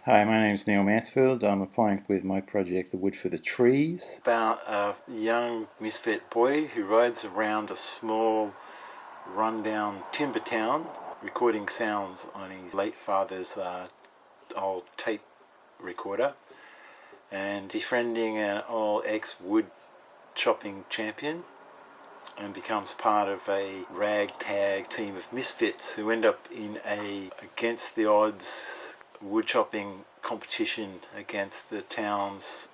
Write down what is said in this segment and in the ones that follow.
Hi, my name is Neil Mansfield. I'm applying with my project, The Wood for the Trees. About a young misfit boy who rides around a small, rundown timber town, recording sounds on his late father's old tape recorder, and befriending an old ex-wood chopping champion, and becomes part of a ragtag team of misfits who end up in a against the odds wood chopping competition against the town's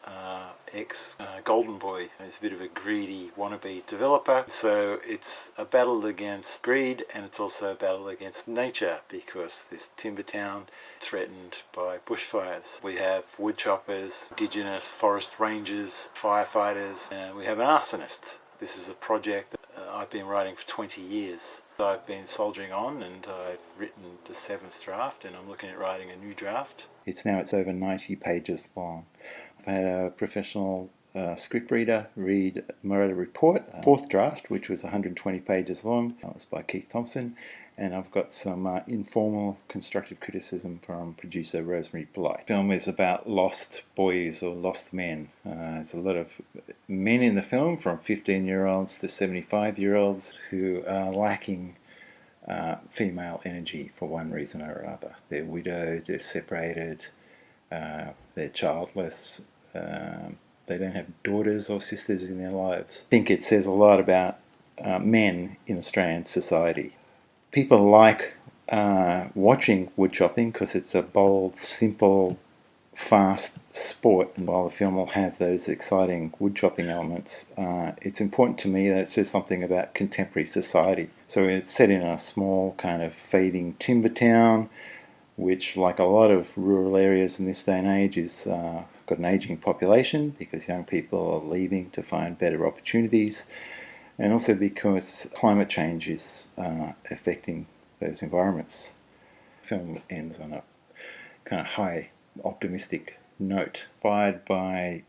ex golden boy. He's a bit of a greedy wannabe developer, so it's a battle against greed, and it's also a battle against nature, because this timber town is threatened by bushfires. We have wood choppers, indigenous forest rangers, firefighters, and we have an arsonist. This is a project that I've been writing for 20 years. I've been soldiering on, and I've written the 7th draft, and I'm looking at writing a new draft. It's over 90 pages long. I've had a professional scriptreader read my report, 4th draft, which was 120 pages long. That was by Keith Thompson. And I've got some informal constructive criticism from producer Rosemary Blight. The film is about lost boys or lost men. There's a lot of men in the film, from 15-year-olds to 75-year-olds, who are lacking female energy for one reason or other. They're widowed, they're separated, they're childless, they don't have daughters or sisters in their lives. I think it says a lot about men in Australian society. People like watching wood chopping because it's a bold, simple, fast sport, and while the film will have those exciting wood chopping elements, it's important to me that it says something about contemporary society. So it's set in a small kind of fading timber town, which, like a lot of rural areas in this day and age, is got an aging population because young people are leaving to find better opportunities, and also because climate change is affecting those environments. The film ends on a kind of high, optimistic note, inspired by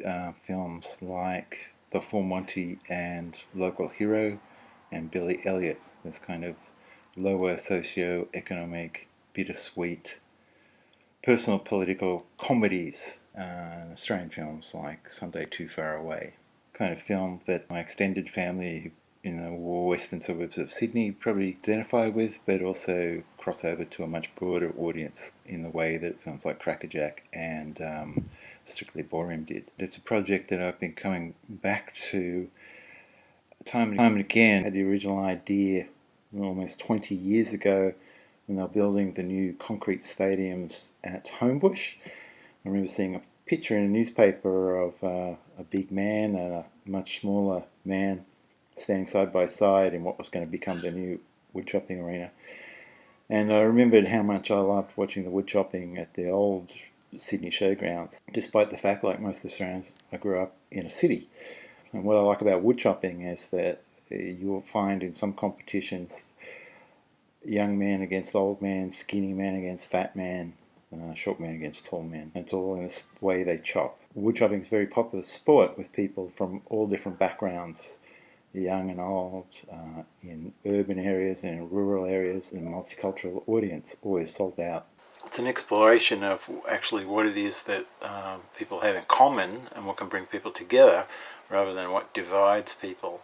films like The Full Monty and Local Hero and Billy Elliot. This kind of lower socio-economic, bittersweet, personal political comedies, Australian films like Someday Too Far Away. Kind of film that my extended family in the western suburbs of Sydney probably identify with, but also cross over to a much broader audience in the way that films like Crackerjack and Strictly Ballroom did. It's a project that I've been coming back to time and again. I had the original idea almost 20 years ago when they were building the new concrete stadiums at Homebush. I remember seeing a picture in a newspaper of a big man and a much smaller man standing side by side in what was going to become the new woodchopping arena. And I remembered how much I loved watching the woodchopping at the old Sydney showgrounds, despite the fact, like most Australians, I grew up in a city. And what I like about woodchopping is that you'll find in some competitions young man against old man, skinny man against fat man, short man against tall man. It's all in this way they chop. Woodchopping is a very popular sport with people from all different backgrounds, young and old, in urban areas and in rural areas, and a multicultural audience, always sold out. It's an exploration of actually what it is that people have in common and what can bring people together, rather than what divides people.